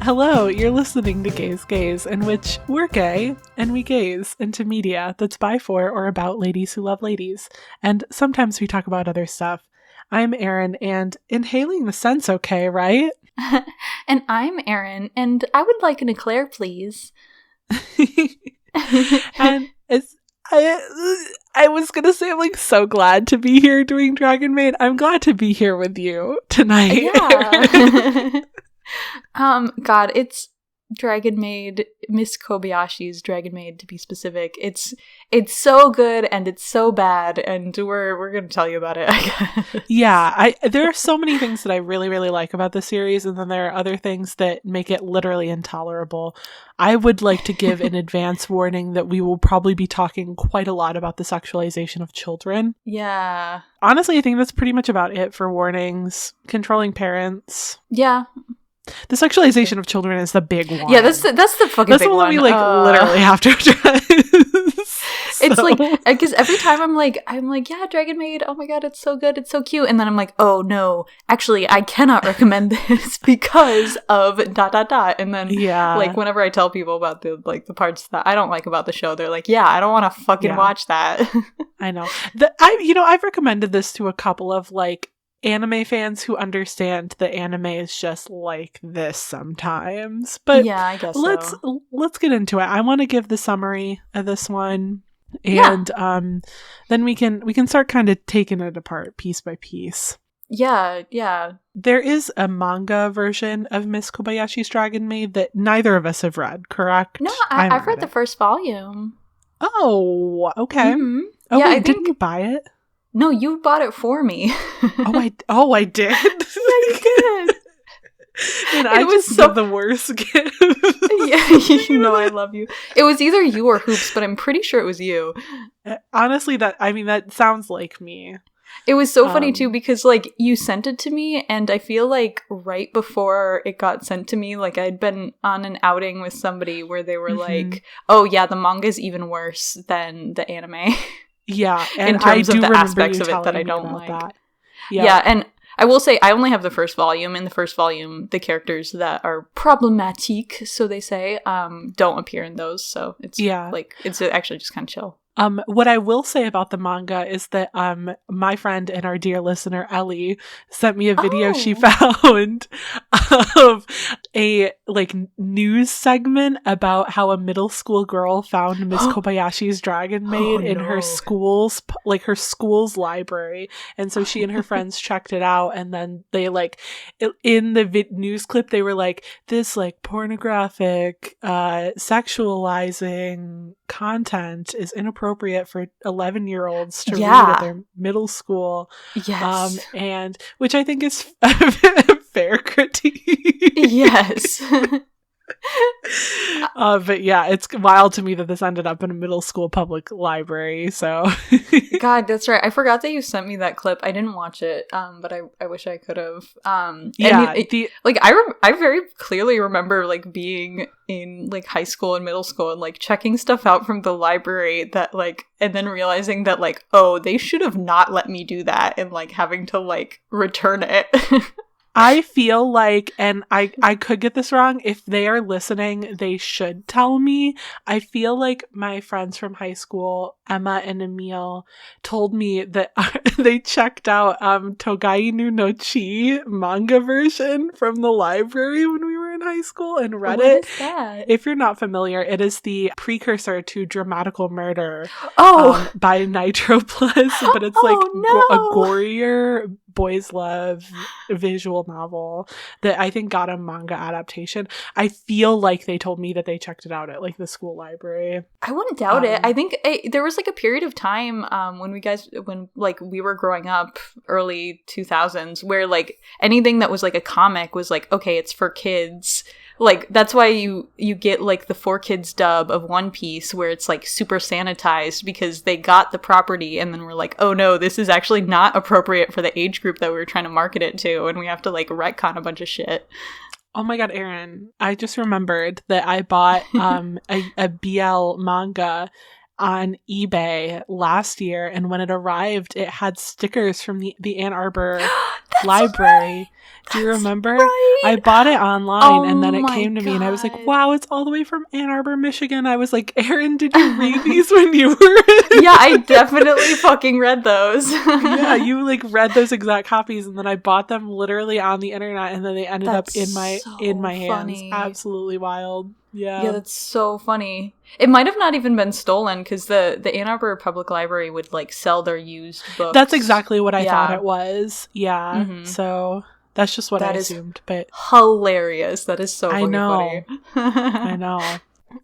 Hello, you're listening to Gaze Gaze, in which we're gay and we gaze into media that's by, for, or about ladies who love ladies. And sometimes we talk about other stuff. I'm Erin, and inhaling the scent's okay, right? And I'm Erin, and I would like an eclair, please. And I was gonna say I'm like so glad to be here doing Dragon Maid. I'm glad to be here with you tonight. Yeah. God, it's Dragon Maid, Miss Kobayashi's Dragon Maid to be specific. It's so good and it's so bad, and we're gonna tell you about it, I guess. Yeah, there are so many things that I really, really like about the series, and then there are other things that make it literally intolerable. I would like to give an advance warning that we will probably be talking quite a lot about the sexualization of children. Yeah. Honestly, I think that's pretty much about it for warnings. Controlling parents. Yeah. The sexualization of children is the big one. Yeah, that's the fucking that's big the one one. we literally have to address. It's like, because every time I'm like, yeah, Dragon Maid, oh my god, it's so good, it's so cute, and then I'm like, oh no, actually, I cannot recommend this because of ... and then, like, whenever I tell people about the parts that I don't like about the show, they're like, yeah, I don't want to fucking watch that. I know. I've recommended this to a couple of, like, anime fans who understand that anime is just like this sometimes. But yeah, I guess let's get into it. I want to give the summary of this one, and then we can start kind of taking it apart piece by piece. Yeah. There is a manga version of Miss Kobayashi's Dragon Maid that neither of us have read, correct? No, I've read the first volume. Oh, okay. Mm-hmm. Oh, yeah, wait, didn't you buy it? No, you bought it for me. I did. Yeah, you did. And I was the worst gift. Yeah, you know I love you. It was either you or Hoops, but I'm pretty sure it was you. Honestly, that sounds like me. It was so funny too, because like you sent it to me, and I feel like right before it got sent to me, like I'd been on an outing with somebody where they were like, "Oh yeah, the manga's even worse than the anime." Yeah, and in terms of the aspects of it that I don't like. That. Yeah, and I will say I only have the first volume. In the first volume, the characters that are problematic, so they say, don't appear in those. So it's it's actually just kind of chill. What I will say about the manga is that my friend and our dear listener Ellie sent me a video she found of a news segment about how a middle school girl found Miss Kobayashi's Dragon Maid in her school's library, and so she and her friends checked it out, and then they in the news clip they were like, this pornographic sexualizing content is inappropriate for 11-year-olds to read at their middle school. Yes. And which I think is a fair critique. Yes. But yeah, it's wild to me that this ended up in a middle school public library. So God, that's right. I forgot that you sent me that clip. I didn't watch it, but I wish I could have. I very clearly remember being in high school and middle school and checking stuff out from the library that and then realizing that they should have not let me do that, and having to return it. I feel like, and I could get this wrong, if they are listening, they should tell me. I feel like my friends from high school, Emma and Emil, told me that they checked out Togai no Chi manga version from the library when we were in high school and read it. What is that? If you're not familiar, it is the precursor to Dramatical Murder by Nitro Plus, but it's a gorier boys love visual novel that I think got a manga adaptation. I feel like they told me that they checked it out at the school library. I wouldn't doubt it. I think there was a period of time when we were growing up, early 2000s, where anything that was a comic was okay, it's for kids. That's why you get the 4Kids dub of One Piece, where it's super sanitized because they got the property and then we're oh no, this is actually not appropriate for the age group that we were trying to market it to, and we have to retcon a bunch of shit. Oh my god, Erin, I just remembered that I bought a BL manga on eBay last year, and when it arrived, it had stickers from the Ann Arbor library. Right. Do you remember? Right. I bought it online, and then it my came to me, and I was like, God. wow, it's all the way from Ann Arbor, Michigan. I was like, Erin, did you read these when you were Yeah, I definitely fucking read those. Yeah, you like read those exact copies, and then I bought them literally on the internet, and then they ended That's up in my so hands. funny. Absolutely wild. Yeah, that's so funny. It might have not even been stolen, because the Ann Arbor Public Library would like sell their used books. That's exactly what I thought it was. Yeah. Mhm. So that's just what I assumed. But hilarious. That is so fucking funny. I know.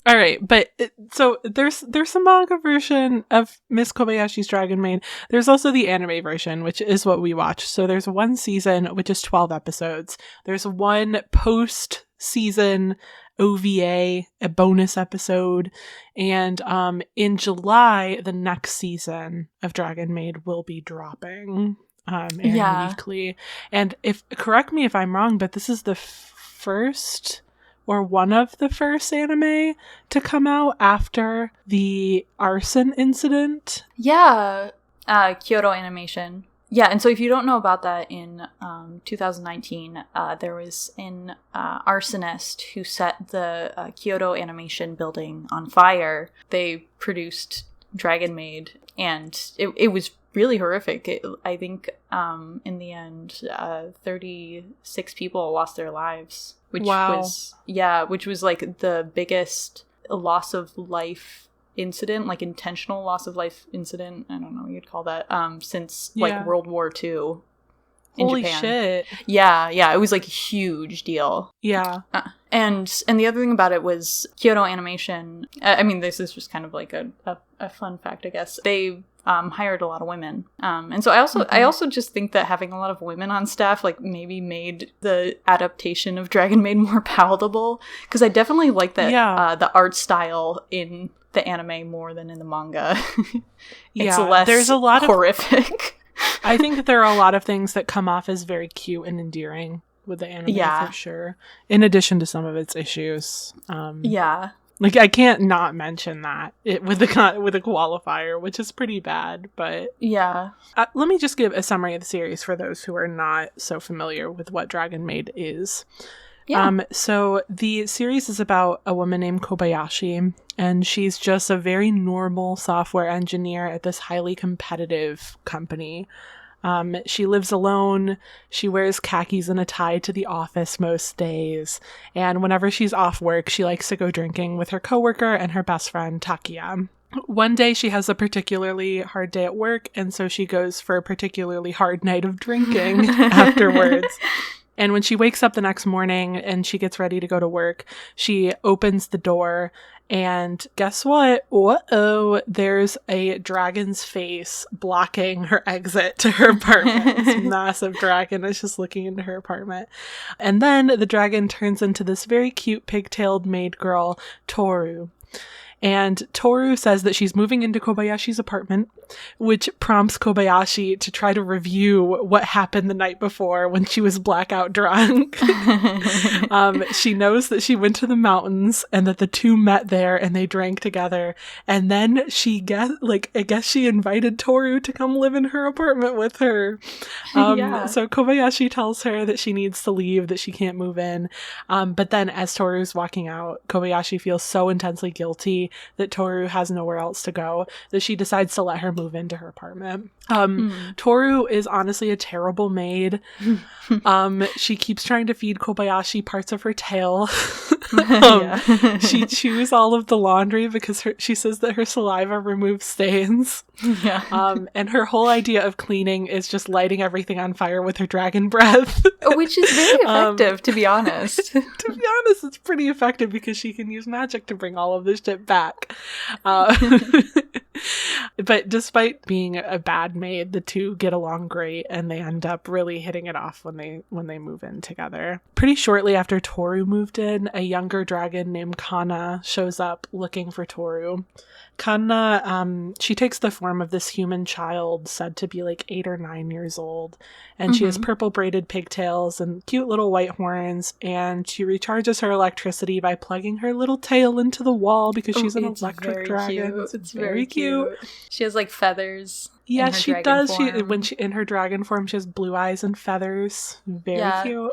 All right, but so there's the manga version of Miss Kobayashi's Dragon Maid. There's also the anime version, which is what we watched. So there's one season, which is 12 episodes. There's one post-season OVA, a bonus episode, and in July, the next season of Dragon Maid will be dropping airing weekly. And correct me if I'm wrong, but this is the first or one of the first anime to come out after the arson incident. Yeah, Kyoto Animation. Yeah, and so if you don't know about that, in 2019, there was an arsonist who set the Kyoto Animation building on fire. They produced Dragon Maid, and it was really horrific. I think in the end, 36 people lost their lives, which was like the biggest loss of life incident, like intentional loss of life incident, I don't know what you'd call that, since like World War II in Holy Japan. Shit. Yeah, it was like a huge deal. Yeah. And the other thing about it was Kyoto Animation, I mean, this is just kind of like a fun fact, I guess. They hired a lot of women. And so I also just think that having a lot of women on staff like maybe made the adaptation of Dragon Maid more palatable, because I definitely like that the art style in the anime more than in the manga. It's less there's a lot horrific. I think that there are a lot of things that come off as very cute and endearing with the anime for sure, in addition to some of its issues. Like, I can't not mention that with a qualifier, which is pretty bad, but let me just give a summary of the series for those who are not so familiar with what Dragon Maid is. So the series is about a woman named Kobayashi, and she's just a very normal software engineer at this highly competitive company. She lives alone. She wears khakis and a tie to the office most days. And whenever she's off work, she likes to go drinking with her coworker and her best friend, Takia. One day she has a particularly hard day at work, and so she goes for a particularly hard night of drinking afterwards. And when she wakes up the next morning and she gets ready to go to work, she opens the door, and guess what? Uh-oh, there's a dragon's face blocking her exit to her apartment. This massive dragon is just looking into her apartment. And then the dragon turns into this very cute pigtailed maid girl, Toru. And Toru says that she's moving into Kobayashi's apartment, which prompts Kobayashi to try to review what happened the night before when she was blackout drunk. She knows that she went to the mountains and that the two met there and they drank together. And then I guess she invited Toru to come live in her apartment with her. So Kobayashi tells her that she needs to leave, that she can't move in. But then as Toru's walking out, Kobayashi feels so intensely guilty that Toru has nowhere else to go that she decides to let her move into her apartment. Toru is honestly a terrible maid. She keeps trying to feed Kobayashi parts of her tail. She chews all of the laundry because she says that her saliva removes stains. And her whole idea of cleaning is just lighting everything on fire with her dragon breath. Which is very effective, to be honest. To be honest, it's pretty effective because she can use magic to bring all of this shit back. But despite being a bad maid, the two get along great, and they end up really hitting it off when they move in together. Pretty shortly after Toru moved in, a younger dragon named Kana shows up looking for Toru. Kana, she takes the form of this human child said to be like 8 or 9 years old, and she has purple braided pigtails and cute little white horns, and she recharges her electricity by plugging her little tail into the wall because she's an electric dragon. Cute. It's very cute. She has like feathers. Yeah, she does. When she in her dragon form, she has blue eyes and feathers. Very cute.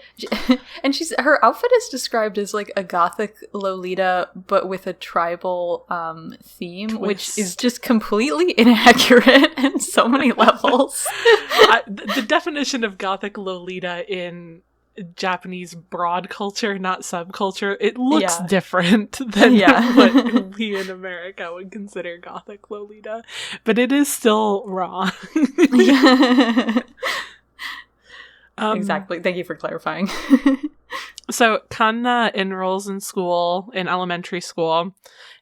And her outfit is described as like a gothic Lolita, but with a tribal theme, twist, which is just completely inaccurate in so many levels. The definition of gothic Lolita in Japanese broad culture, not subculture, it looks different than what we in America would consider gothic Lolita, but it is still wrong. Exactly. Thank you for clarifying. So Kanna enrolls in elementary school,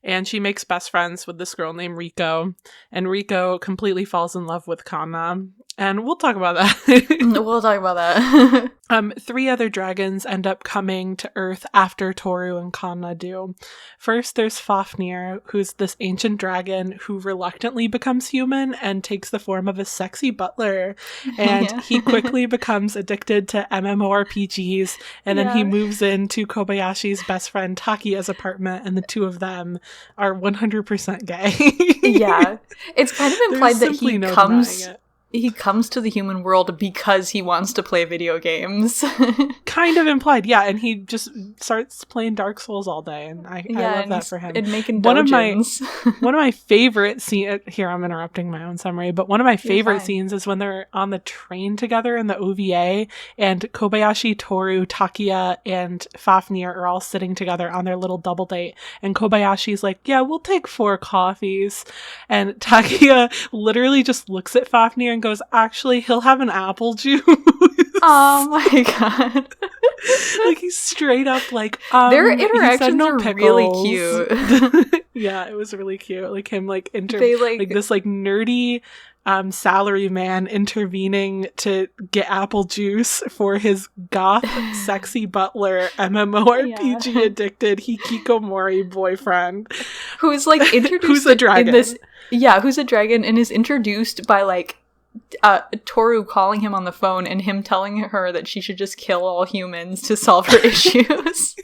and she makes best friends with this girl named Riko, and Riko completely falls in love with Kanna. And we'll talk about that. We'll talk about that. 3 other dragons end up coming to Earth after Toru and Kanna do. First, there's Fafnir, who's this ancient dragon who reluctantly becomes human and takes the form of a sexy butler. And he quickly becomes addicted to MMORPGs, and then he moves into Kobayashi's best friend Takiya's apartment, and the two of them are 100% gay. Yeah. It's kind of implied that he comes to the human world because he wants to play video games. Kind of implied, yeah, and he just starts playing Dark Souls all day, and I love that for him. And making dungeons. One of my favorite scenes, here I'm interrupting my own summary, but one of my favorite scenes is when they're on the train together in the OVA, and Kobayashi, Toru, Takiya, and Fafnir are all sitting together on their little double date, and Kobayashi's like, yeah, we'll take 4 coffees, and Takiya literally just looks at Fafnir and goes, actually, he'll have an apple juice. Oh my god. Like, he's straight up like, their interactions are really cute. Yeah, it was really cute. Like him like this like nerdy salary man intervening to get apple juice for his goth sexy butler MMORPG addicted hikikomori boyfriend, who is like introduced who's a dragon. Who's a dragon and is introduced by like Toru calling him on the phone and him telling her that she should just kill all humans to solve her issues.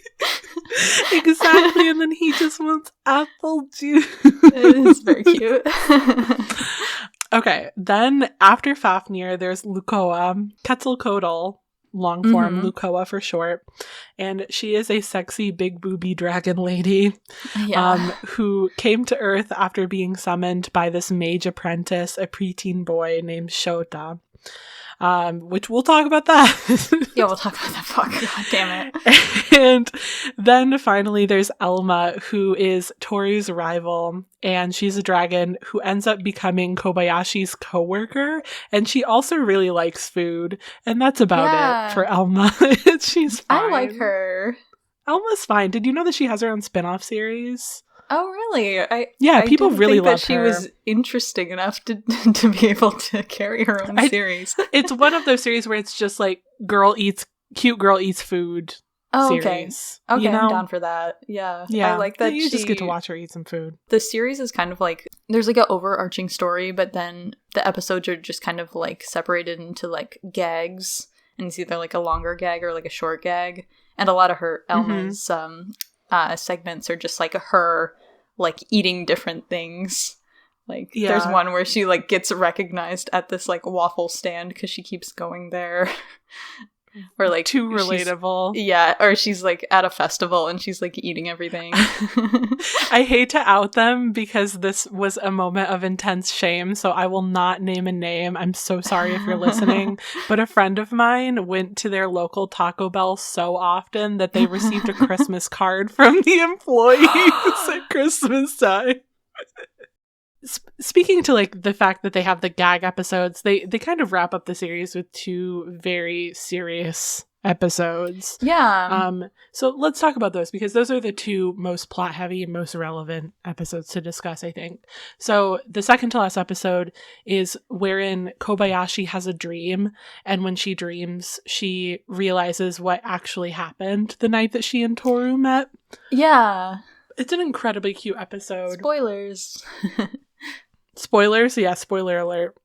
Exactly, and then he just wants apple juice. It's very cute. Okay, then after Fafnir, there's Lukoa, Quetzalcoatl, long form, Lukoa for short, and she is a sexy big booby dragon lady who came to Earth after being summoned by this mage apprentice, a preteen boy named Shota. Which we'll talk about that. Yeah, we'll talk about that. Fuck, god damn it. And then finally there's Elma, who is Toru's rival, and she's a dragon who ends up becoming Kobayashi's coworker, and she also really likes food, and that's about it for Elma. She's fine. I like her. Elma's fine. Did you know that she has her own spin-off series? Oh, really? People really love her. She was interesting enough to be able to carry her own series. It's one of those series where it's just like cute girl eats food series. Okay, I'm down for that. Yeah. I like that. You just get to watch her eat some food. The series is kind of like, there's like an overarching story, but then the episodes are just kind of like separated into like gags, and it's either like a longer gag or like a short gag, and a lot of her Elma's segments are just like her like eating different things. Like there's one where she like gets recognized at this like waffle stand because she keeps going there. Or like too relatable. Or she's like at a festival and she's like eating everything. I hate to out them because this was a moment of intense shame, so I will not name a name. I'm so sorry if you're listening, but a friend of mine went to their local Taco Bell so often that they received a Christmas card from the employees at Christmas time. Speaking to like the fact that they have the gag episodes, they kind of wrap up the series with 2 very serious episodes. Yeah. So let's talk about those, because those are the two most plot heavy and most relevant episodes to discuss, I think. So the second to last episode is wherein Kobayashi has a dream, and when she dreams, she realizes what actually happened the night that she and Toru met. Yeah. It's an incredibly cute episode. Spoilers. Spoilers? Yeah, spoiler alert.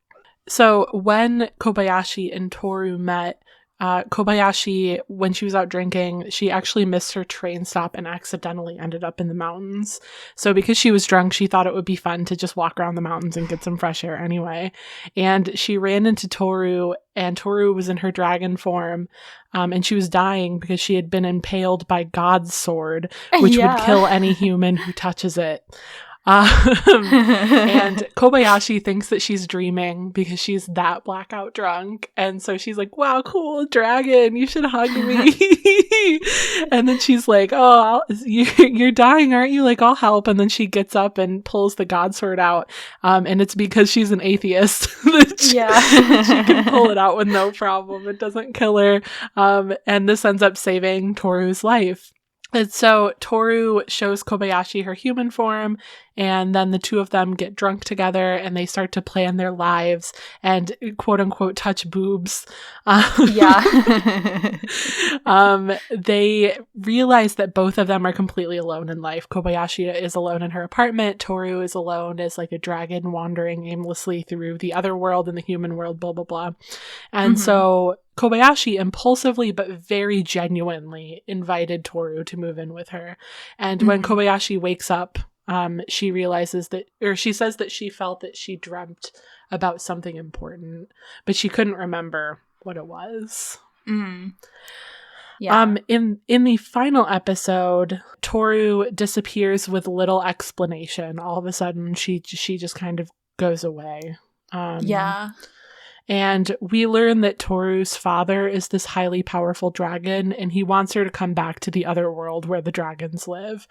So when Kobayashi and Toru met, Kobayashi, when she was out drinking, she actually missed her train stop and accidentally ended up in the mountains. So because she was drunk, she thought it would be fun to just walk around the mountains and get some fresh air anyway. And she ran into Toru, and Toru was in her dragon form, and she was dying because she had been impaled by God's sword, which would kill any human who touches it. And Kobayashi thinks that she's dreaming because she's that blackout drunk, and so she's like, wow, cool, dragon, you should hug me. And then she's like, oh, you're dying, aren't you? Like, I'll help. And then she gets up and pulls the god sword out, and it's because she's an atheist that she can pull it out with no problem. It doesn't kill her, and this ends up saving Toru's life. And so Toru shows Kobayashi her human form, and then the two of them get drunk together and they start to plan their lives and quote unquote touch boobs. They realize that both of them are completely alone in life. Kobayashi is alone in her apartment. Toru is alone as like a dragon wandering aimlessly through the other world and the human world, blah, blah, blah. And so Kobayashi impulsively but very genuinely invited Toru to move in with her. And when Kobayashi wakes up, she realizes that, or she says that she felt that she dreamt about something important, but she couldn't remember what it was. Yeah. In the final episode, Toru disappears with little explanation. All of a sudden, she just kind of goes away. And we learn that Toru's father is this highly powerful dragon, and he wants her to come back to the other world where the dragons live.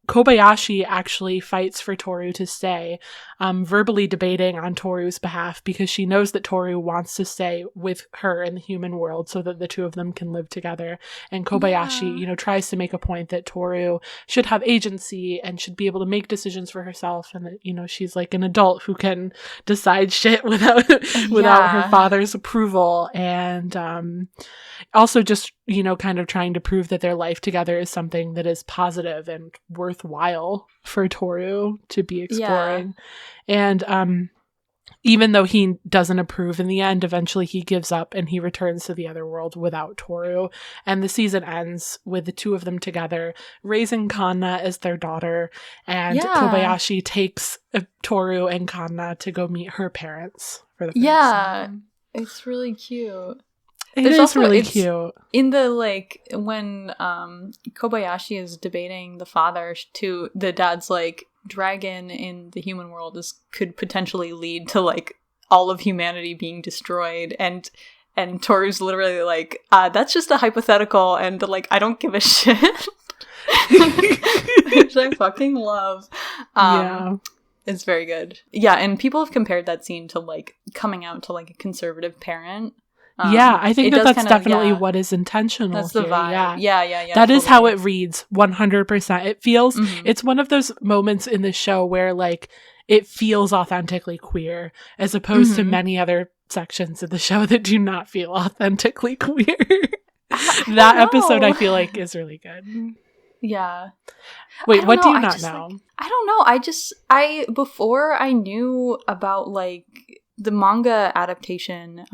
Kobayashi actually fights for Toru to stay, verbally debating on Toru's behalf because she knows that Toru wants to stay with her in the human world so that the two of them can live together. And Kobayashi, tries to make a point that Toru should have agency and should be able to make decisions for herself, and that, she's like an adult who can decide shit without her father's approval. And also just, kind of trying to prove that their life together is something that is positive and worthwhile for Toru to be exploring. And even though he doesn't approve in the end, eventually he gives up and he returns to the other world without Toru. And the season ends with the two of them together, raising Kanna as their daughter. And Kobayashi takes Toru and Kanna to go meet her parents for the first time. It's really cute. It's really cute. In the, when Kobayashi is debating the father too, the dad's like, dragon in the human world could potentially lead to, all of humanity being destroyed. And Toru's literally like, that's just a hypothetical, and, I don't give a shit. Which I fucking love. It's very good. Yeah, and people have compared that scene to, coming out to, a conservative parent. I think that's definitely what is intentional. That's the vibe. Yeah. That totally is how it reads, 100%. It feels, it's one of those moments in the show where, it feels authentically queer, as opposed to many other sections of the show that do not feel authentically queer. That episode, I feel like, is really good. Yeah. Wait, what do you not know? I don't know. Before I knew about, the manga adaptation,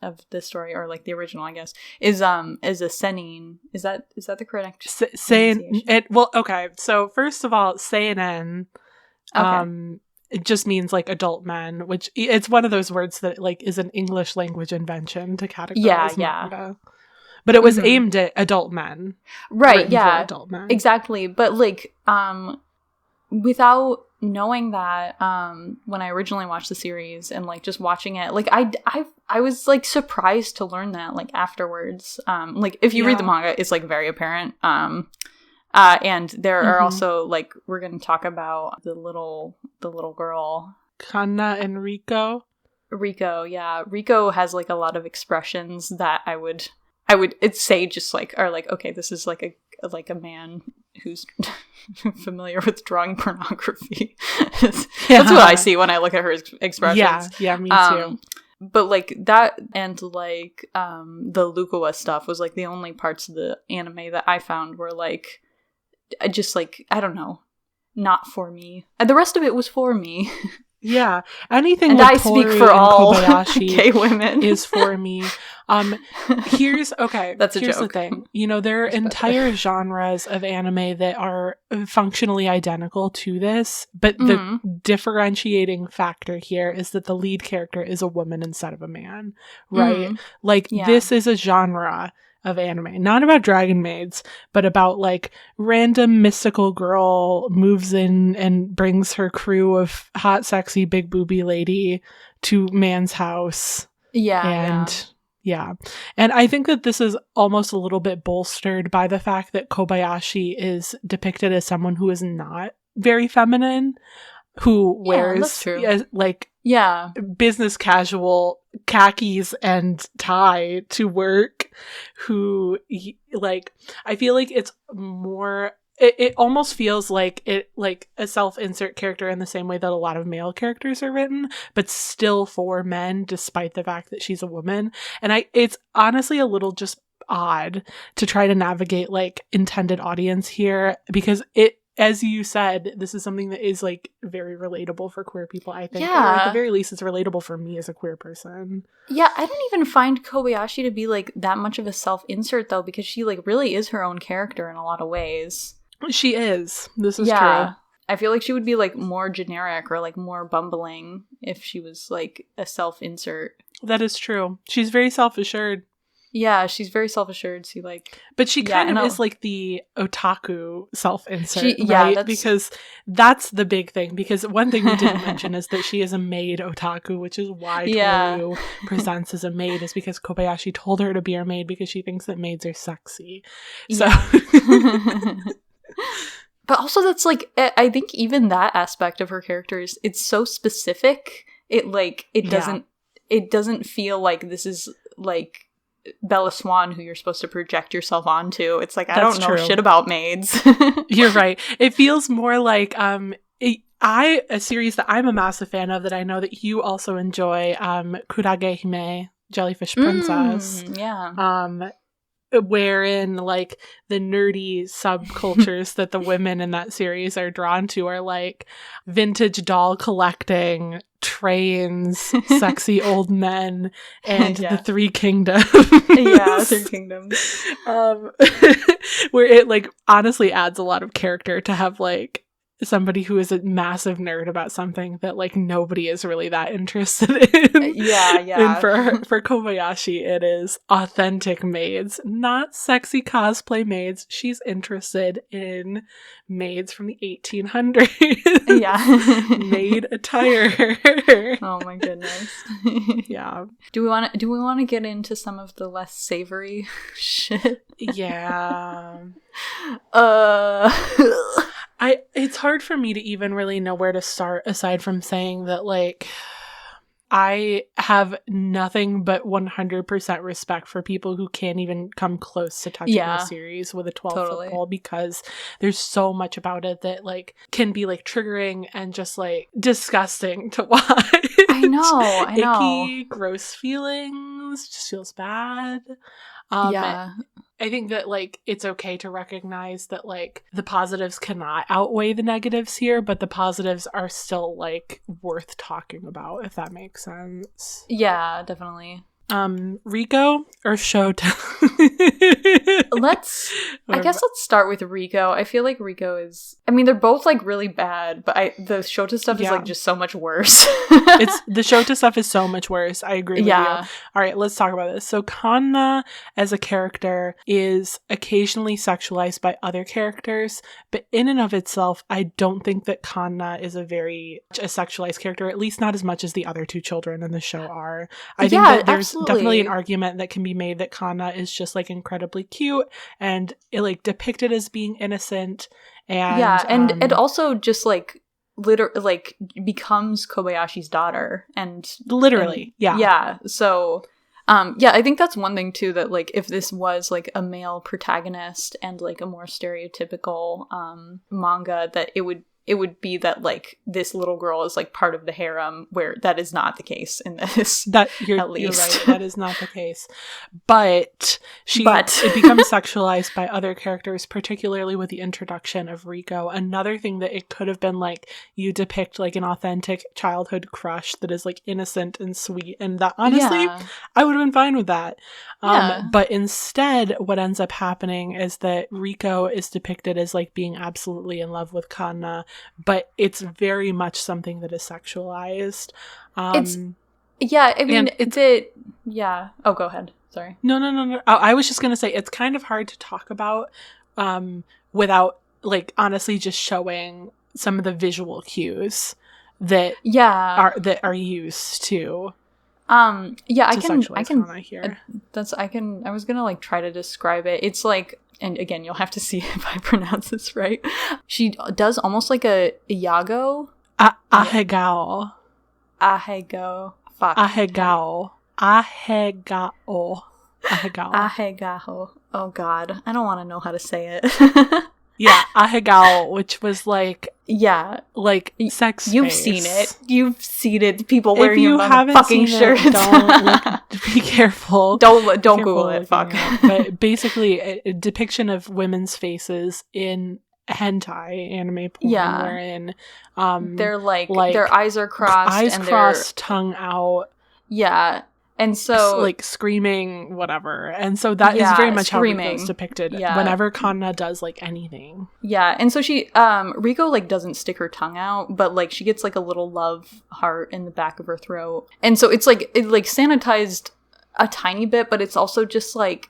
of this story, or the original, I guess, is a seinen. Is that the correct seinen? Okay. So first of all, seinen, it just means adult men, which it's one of those words that is an English language invention to categorize manga. But it was aimed at adult men, right? Yeah, adult men, exactly. But without knowing that, when I originally watched the series and just watching it, I was surprised to learn that afterwards. If you read the manga, it's very apparent. And there are also we're going to talk about the little girl, Kanna and Riko. Riko, yeah. Riko has a lot of expressions that I I would say just like, or like, okay, this is like a man who's familiar with drawing pornography. That's what I see when I look at her expressions. Yeah, me too. But like that and like the Lukawa stuff was like the only parts of the anime that I found were like just like, I don't know, not for me. And the rest of it was for me. Yeah, anything and with I Tori speak for all Kobayashi gay women is for me. Here's the thing. You know, there are entire genres of anime that are functionally identical to this, but the differentiating factor here is that the lead character is a woman instead of a man, right? This is a genre of anime, not about dragon maids, but about like random mystical girl moves in and brings her crew of hot, sexy, big booby lady to man's house. Yeah. And I think that this is almost a little bit bolstered by the fact that Kobayashi is depicted as someone who is not very feminine, who wears business casual khakis and tie to work, who like, I feel like it's more, it almost feels like it like a self-insert character in the same way that a lot of male characters are written, but still for men despite the fact that she's a woman. And it's honestly a little just odd to try to navigate like intended audience here, because it, as you said, this is something that is like very relatable for queer people, I think. Yeah. Or at the very least, it's relatable for me as a queer person. Yeah, I don't even find Kobayashi to be like that much of a self-insert though, because she like really is her own character in a lot of ways. She is. This is true. I feel like she would be like more generic or like more bumbling if she was like a self-insert. That is true. She's very self-assured. Yeah, she's very self-assured. So like, but she kind of is like the otaku self-insert, right? Because that's the big thing. Because one thing we didn't mention is that she is a maid otaku, which is why Toru presents as a maid, is because Kobayashi told her to be her maid because she thinks that maids are sexy. So, but also that's like, I think even that aspect of her characters, it's so specific. It doesn't feel like this is like Bella Swan who you're supposed to project yourself onto. It's like, I don't know shit about maids. You're right. It feels more like a series that I'm a massive fan of that I know that you also enjoy, Kurage Hime, Jellyfish Princess. Wherein like the nerdy subcultures that the women in that series are drawn to are like vintage doll collecting, trains, sexy old men, and the Three Kingdoms. Three Kingdoms. Where it like honestly adds a lot of character to have like somebody who is a massive nerd about something that like nobody is really that interested in. And for Kobayashi, it is authentic maids, not sexy cosplay maids. She's interested in maids from the 1800s. Maid attire. Oh my goodness. Yeah. Do we want to get into some of the less savory shit? Yeah. It's hard for me to even really know where to start, aside from saying that, like, I have nothing but 100% respect for people who can't even come close to touching the series with a 12-foot pole, because there's so much about it that, like, can be, like, triggering and just, like, disgusting to watch. I know. Icky, gross feelings, just feels bad. I think that, like, it's okay to recognize that, like, the positives cannot outweigh the negatives here, but the positives are still, like, worth talking about, if that makes sense. Yeah, definitely. Rico or Shota? I guess let's start with Rico. I feel like Rico is, I mean, they're both like really bad, but the Shota stuff is like just so much worse. The Shota stuff is so much worse. I agree with you. All right, let's talk about this. So Kanna as a character is occasionally sexualized by other characters, but in and of itself, I don't think that Kanna is a sexualized character, at least not as much as the other two children in the show are. I think that there's definitely an argument that can be made that Kanna is just like incredibly cute and like depicted as being innocent, and and also just like becomes Kobayashi's daughter, and literally. So Yeah, I think that's one thing too, that like if this was like a male protagonist and like a more stereotypical manga, that it would be that like this little girl is like part of the harem, where that is not the case in this. You're right, that is not the case. But it becomes sexualized by other characters, particularly with the introduction of Rico. Another thing that it could have been like, you depict like an authentic childhood crush that is like innocent and sweet, and that honestly, I would have been fine with that. But instead, what ends up happening is that Rico is depicted as like being absolutely in love with Kanna, but it's very much something that is sexualized. Oh, go ahead. Sorry. No. I was just going to say, it's kind of hard to talk about without like honestly just showing some of the visual cues that are used to. I was gonna like try to describe it. It's like, and again, you'll have to see if I pronounce this right. She does almost like a Iago. Ahegao. Fuck. Ahegao. Oh god. I don't want to know how to say it. Yeah, ahegao, which was like... Yeah. Like sex You've face. seen it. You've seen it. People wearing if you haven't fucking seen shirts. It, don't be careful. Don't Google it. Fuck. But basically, a depiction of women's faces in hentai anime porn, wherein they're like their eyes are crossed, tongue out. Yeah. And so like screaming, whatever. And so that is very much how Rico's depicted whenever Kanna does like anything. Yeah. And so she Rico like doesn't stick her tongue out, but like she gets like a little love heart in the back of her throat. And so it's like sanitized a tiny bit, but it's also just like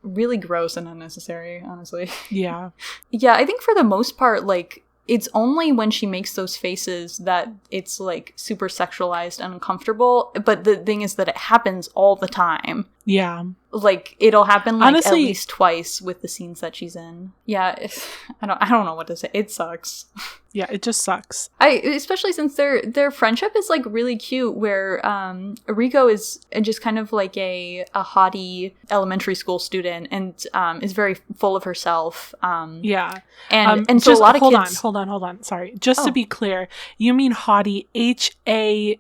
really gross and unnecessary, honestly. Yeah. Yeah, I think for the most part, like it's only when she makes those faces that it's like super sexualized and uncomfortable. But the thing is that it happens all the time. Yeah. Like it'll happen like honestly, at least twice with the scenes that she's in. Yeah, I don't know what to say. It sucks. Yeah, it just sucks. Especially since their friendship is like really cute, where Rico is just kind of like a haughty elementary school student and is very full of herself. Yeah. And so a lot of kids... Hold on. Sorry. Just to be clear, you mean haughty Haughty.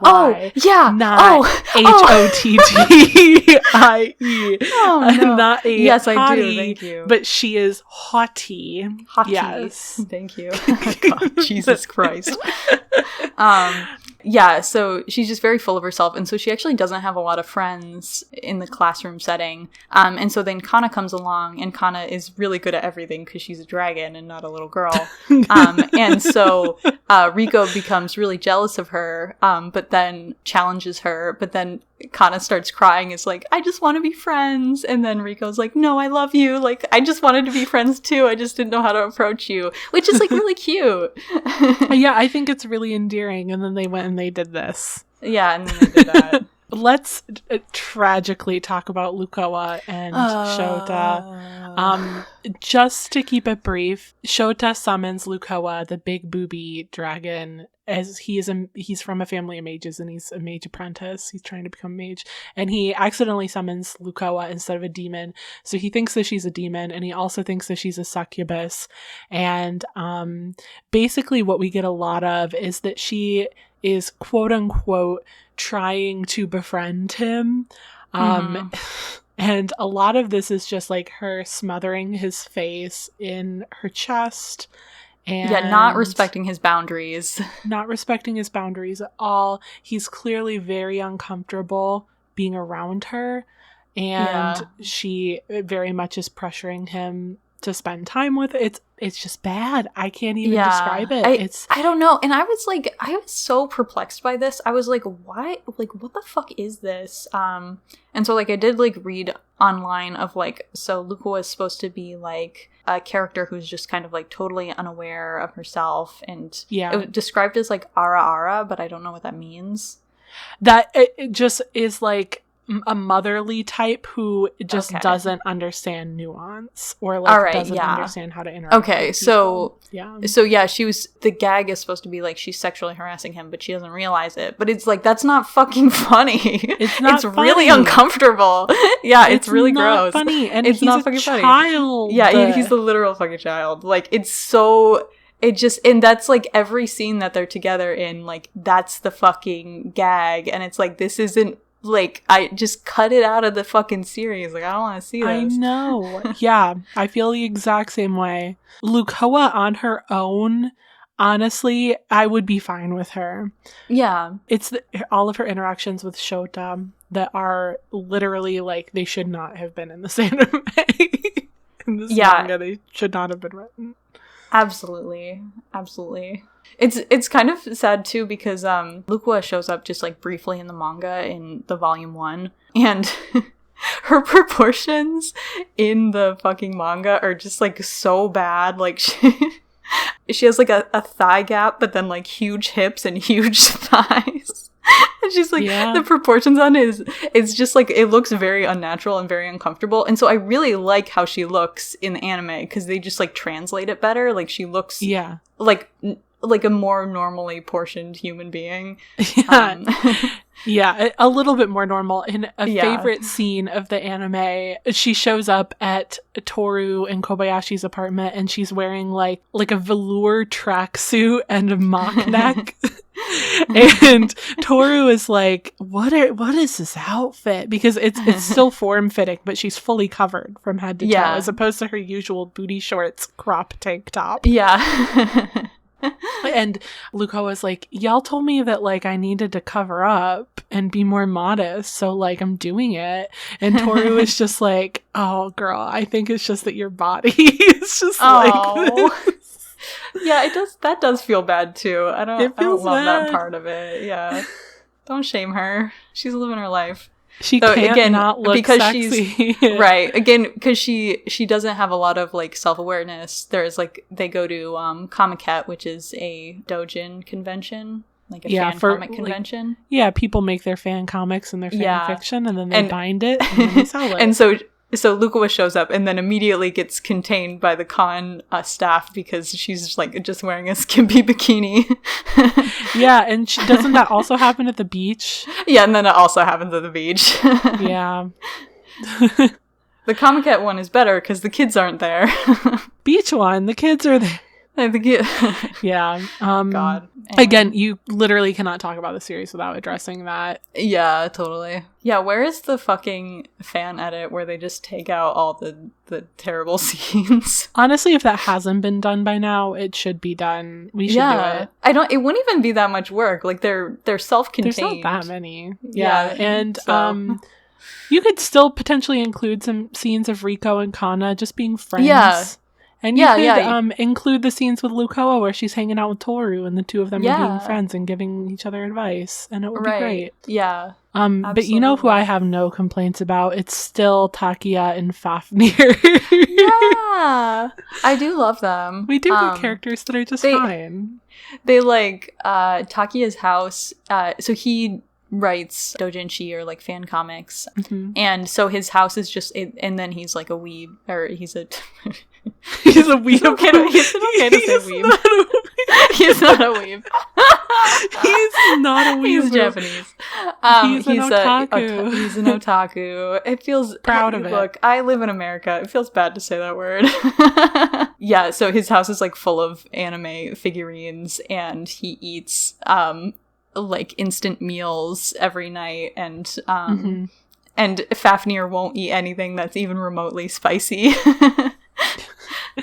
Oh, yeah. Not HOTTIE. Oh, no. Not a yes, haughty, I do. Thank you. But she is haughty. Yes. Thank you. Oh, God, Jesus Christ. Yeah, so she's just very full of herself, and so she actually doesn't have a lot of friends in the classroom setting. And so then Kanna comes along, and Kanna is really good at everything because she's a dragon and not a little girl. And so Rico becomes really jealous of her, but then challenges her, but then Kanna starts crying. It's like, I just want to be friends. And then Rico's like, no, I love you. Like, I just wanted to be friends too. I just didn't know how to approach you, which is like really cute. Yeah, I think it's really endearing. And then they went and they did this. Yeah, and then they did that. Let's tragically talk about Lukoa and Shota. Just to keep it brief, Shota summons Lukoa, the big booby dragon, as he's from a family of mages and he's a mage apprentice. He's trying to become a mage, and he accidentally summons Lukoa instead of a demon. So he thinks that she's a demon, and he also thinks that she's a succubus. And basically, what we get a lot of is that she is quote unquote trying to befriend him. And a lot of this is just like her smothering his face in her chest. And not respecting his boundaries. Not respecting his boundaries at all. He's clearly very uncomfortable being around her. And she very much is pressuring him to spend time with. It's just bad. I can't even describe it. I don't know. And I was so perplexed by this. I was like, why? Like, what the fuck is this? And so like I did like read online of like, so Lukoa is supposed to be like a character who's just kind of like totally unaware of herself, and it was described as like ara ara, but I don't know what that means. That it just is like a motherly type who just Okay. doesn't understand nuance or like All right, doesn't yeah. understand how to interact. Okay, with people. so yeah, the gag is supposed to be like she's sexually harassing him, but she doesn't realize it. But it's like, that's not fucking funny. It's not It's really uncomfortable. Yeah, it's really not gross. funny, and it's he's not a fucking funny. child. Yeah, he's the literal fucking child. Like, it's so. It just, and that's like every scene that they're together in, like, that's the fucking gag. And it's like, this isn't, like, I just cut it out of the fucking series. Like, I don't want to see this. I know. Yeah, I feel the exact same way. Lukoa on her own, honestly, I would be fine with her. Yeah. It's all of her interactions with Shota that are literally like, they should not have been in this anime. In this manga, they should not have been written. Absolutely. It's kind of sad too, because Lukoa shows up just like briefly in the manga in the volume 1, and her proportions in the fucking manga are just like so bad. Like, she has like a thigh gap, but then like huge hips and huge thighs. And she's like, the proportions on it it's just like, it looks very unnatural and very uncomfortable. And so I really like how she looks in the anime, because they just like translate it better. Like, she looks like a more normally portioned human being. Yeah, a little bit more normal. In a favorite scene of the anime, she shows up at Toru and Kobayashi's apartment, and she's wearing like a velour tracksuit and a mock neck. And Toru is like, what is this outfit? Because it's still form-fitting, but she's fully covered from head to toe, as opposed to her usual booty shorts crop tank top. Yeah. And Lukoa was like, y'all told me that like I needed to cover up and be more modest, so like I'm doing it. And Toru is just like, oh girl, I think it's just that your body is just like this. Yeah, that does feel bad too. I don't love bad. that part of it. Yeah. Don't shame her. She's living her life. She can't not look because sexy. Right. Again, because she doesn't have a lot of like self-awareness. There's like, they go to Comiket, which is a doujin convention, like a fan comic convention. Like, people make their fan comics and their fan fiction, and then they bind it and then they sell it. And so Lukoa shows up and then immediately gets contained by the con staff, because she's like just wearing a skimpy bikini. Yeah, and doesn't that also happen at the beach? Yeah, and then it also happens at the beach. Yeah. The Comiket one is better because the kids aren't there. Beach one, the kids are there. I think yeah. God. Anyway. Again, you literally cannot talk about the series without addressing that. Yeah, totally. Yeah, where is the fucking fan edit where they just take out all the terrible scenes? Honestly, if that hasn't been done by now, it should be done. We should do it. It wouldn't even be that much work. Like, they're self-contained. There's not that many. Yeah, and you could still potentially include some scenes of Riko and Kana just being friends. Yeah. And you could include the scenes with Lukoa where she's hanging out with Toru and the two of them are being friends and giving each other advice, and it would be great. Yeah. But you know who I have no complaints about? It's still Takia and Fafnir. Yeah. I do love them. We do get characters that are just fine. They like Takiya's house. So he writes doujinshi or like fan comics, and so his house is just and then he's like a weeb, or he's a he's a weeb. It's okay to say weeb. He's not a weeb. He's not a weeb. He's Japanese. He's an otaku. He's an otaku. It feels proud of it. Look, I live in America. It feels bad to say that word. Yeah, so his house is like full of anime figurines, and he eats like instant meals every night, and and Fafnir won't eat anything that's even remotely spicy.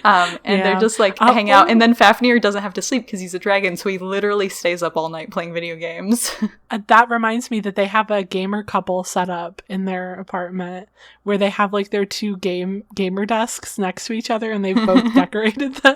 They're just like hang out, and then Fafnir doesn't have to sleep because he's a dragon, so he literally stays up all night playing video games. That reminds me that they have a gamer couple set up in their apartment where they have like their two gamer desks next to each other, and they've both decorated them,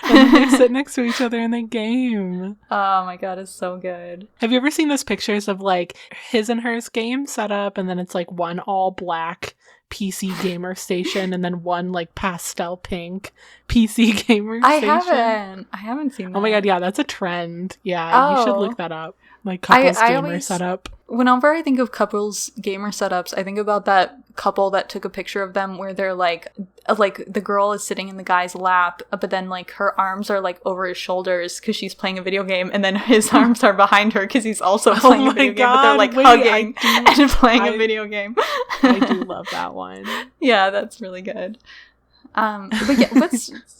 and they sit next to each other and they game. Oh my god, it's so good. Have you ever seen those pictures of like his and hers game set up, and then it's like one all black PC gamer station and then one like pastel pink PC gamer station? I haven't seen that. Oh my god, yeah, that's a trend. Yeah, you should look that up. like couples I gamer always, setup. Whenever I think of couples gamer setups, I think about that couple that took a picture of them where they're like the girl is sitting in the guy's lap, but then like her arms are like over his shoulders because she's playing a video game, and then his arms are behind her because he's also playing a video game, but they're like hugging and playing a video game. I do love that one. Yeah, that's really good. But yeah,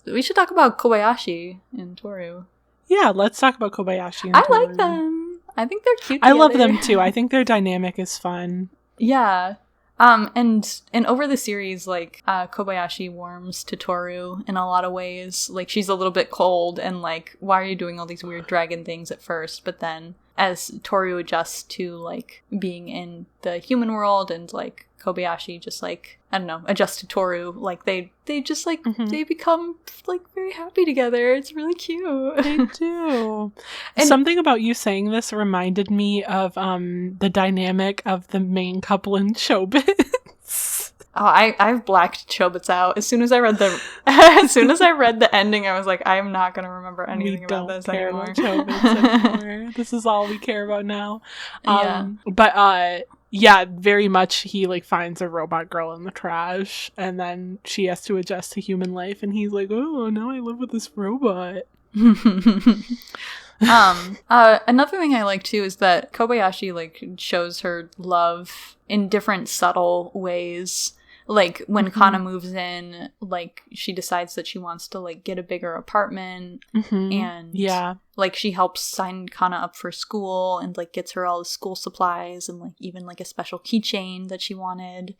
we should talk about Kobayashi and Toru. Yeah, let's talk about Kobayashi and I Toru. like them. I think they're cute I love together. them too. I think their dynamic is fun. Yeah. And over the series, like, Kobayashi warms to Toru in a lot of ways. Like, she's a little bit cold and like, why are you doing all these weird dragon things at first? But then as Toru adjusts to like being in the human world, and like Kobayashi just like, I don't know, adjusts to Toru, like they just like they become like very happy together. It's really cute. They do. And something about you saying this reminded me of the dynamic of the main couple in Chobits. Oh, I've blacked Chobits out. As soon as I read the ending, I was like, I'm not gonna remember anything about this anymore. About Chobits anymore. This is all we care about now. Yeah. But yeah, very much he like finds a robot girl in the trash, and then she has to adjust to human life, and he's like, oh, now I live with this robot. Another thing I like too is that Kobayashi like shows her love in different subtle ways. Like when Kana moves in, like she decides that she wants to like get a bigger apartment, and like she helps sign Kana up for school and like gets her all the school supplies and like even like a special keychain that she wanted.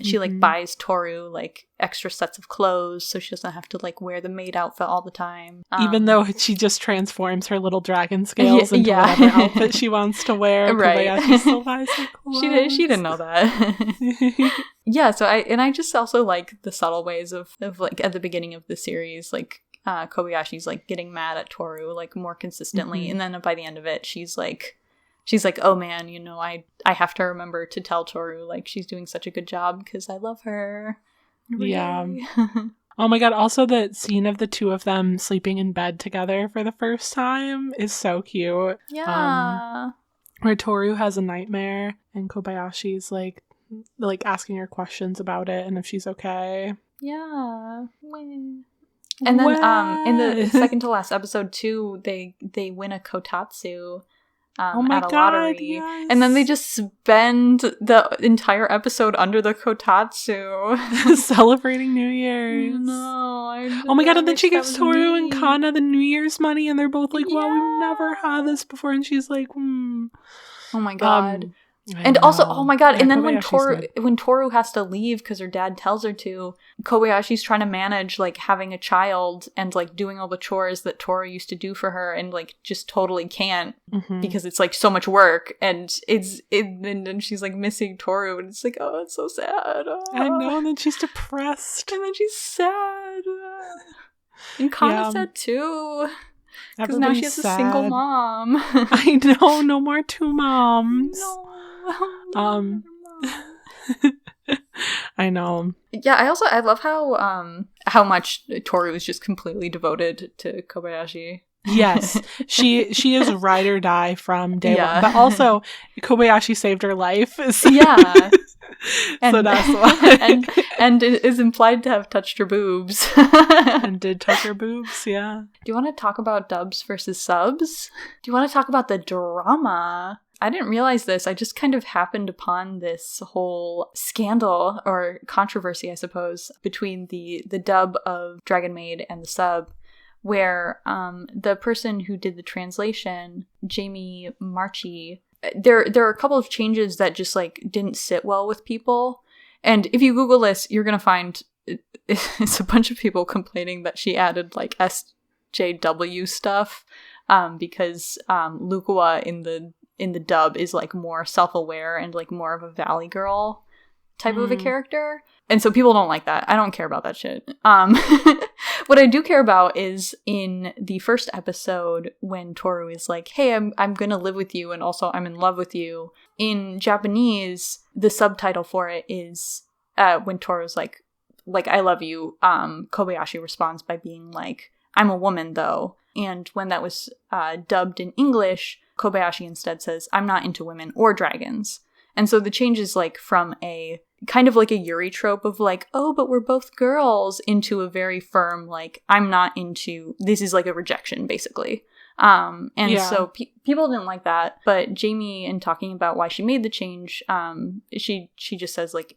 She like buys Toru like extra sets of clothes so she doesn't have to like wear the maid outfit all the time. Even though she just transforms her little dragon scales into whatever outfit she wants to wear, right? Kobayashi still buys her clothes. She didn't know that. Yeah, so I just also like the subtle ways of like at the beginning of the series, like Kobayashi's like getting mad at Toru like more consistently, and then by the end of it she's like, oh man, you know, I have to remember to tell Toru like she's doing such a good job because I love her. Yeah. Oh my god, also the scene of the two of them sleeping in bed together for the first time is so cute. Yeah. Where Toru has a nightmare and Kobayashi's like asking her questions about it and if she's okay. Yeah. And then in the second to last episode too, they win a kotatsu at a lottery. Yes. And then they just spend the entire episode under the kotatsu. Celebrating New Year's. No. Oh my god, and then she gives Toru and Kana the New Year's money and they're both like, well, we've never had this before, and she's like, Oh my god. And also, oh my god, and then when Kobayashi's Toru has to leave because her dad tells her to, Kobayashi's trying to manage like having a child and like doing all the chores that Toru used to do for her, and like just totally can't because it's like so much work, and then she's like missing Toru, and it's like, oh, it's so sad. Oh. I know, and then she's depressed, and then she's sad, and Kana's sad too. Because now she has a single mom. I know, no more two moms. No. I know. Yeah, I love how much Toru is just completely devoted to Kobayashi. Yes, she is ride or die from day one, but also Kobayashi saved her life. So. Yeah. So that's why. and it is implied to have touched her boobs. And did touch her boobs, yeah. Do you want to talk about dubs versus subs? Do you want to talk about the drama? I didn't realize this. I just kind of happened upon this whole scandal or controversy, I suppose, between the dub of Dragon Maid and the sub, where the person who did the translation, Jamie Marchi, there are a couple of changes that just like didn't sit well with people. And if you Google this, you're going to find it's a bunch of people complaining that she added like SJW stuff because Lukawa in the dub is like more self-aware and like more of a Valley Girl type of a character. And so people don't like that. I don't care about that shit. What I do care about is in the first episode when Toru is like, hey, I'm gonna live with you and also I'm in love with you. In Japanese, the subtitle for it is when Toru's like I love you, Kobayashi responds by being like, I'm a woman though. And when that was dubbed in English, Kobayashi instead says, I'm not into women or dragons. And so the change is like from a kind of like a Yuri trope of like, oh, but we're both girls, into a very firm, like, I'm not into, this is like a rejection, basically. So people didn't like that, but Jamie, in talking about why she made the change, she just says like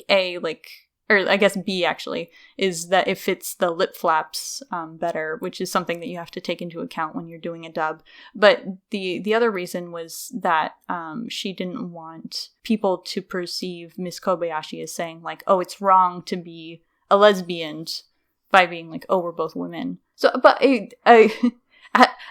A, like, or I guess B actually, is that it fits the lip flaps better, which is something that you have to take into account when you're doing a dub. But the other reason was that she didn't want people to perceive Miss Kobayashi as saying like, oh, it's wrong to be a lesbian, by being like, oh, we're both women. So, but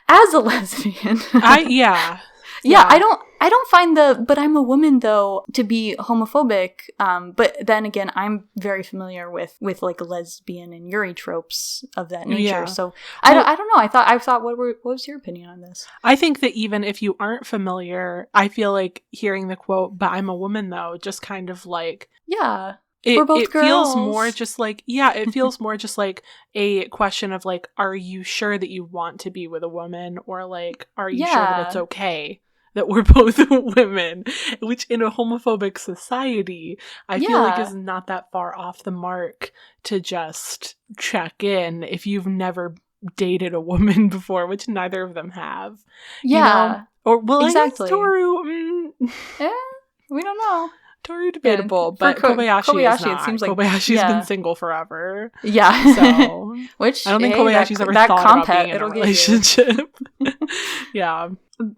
as a lesbian, I don't find but I'm a woman though to be homophobic. But then again, I'm very familiar with like lesbian and Yuri tropes of that nature. Yeah. So I don't know. I thought what was your opinion on this? I think that even if you aren't familiar, I feel like hearing the quote, but I'm a woman though, just kind of like, yeah. We're both girls. Feels more just like, it feels more just like a question of like, are you sure that you want to be with a woman? Or like, are you sure that it's okay that we're both women? Which in a homophobic society, I feel like is not that far off the mark to just check in if you've never dated a woman before, which neither of them have. Yeah. You know? Or, well, exactly. Toru, we don't know. Toru debatable, but Kobayashi is not. It seems like Kobayashi's been single forever. Yeah. So, which I don't think Kobayashi's ever thought about being in a relationship. Yeah.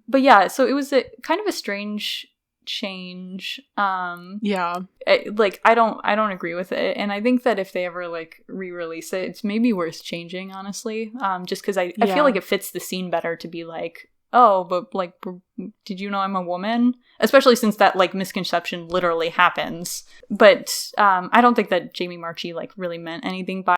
But yeah, so it was kind of a strange change. Yeah. I don't agree with it, and I think that if they ever like re-release it, it's maybe worth changing, honestly. Just because I feel like it fits the scene better to be like, oh, but like, did you know I'm a woman? Especially since that like misconception literally happens. But I don't think that Jamie Marchi like really meant anything by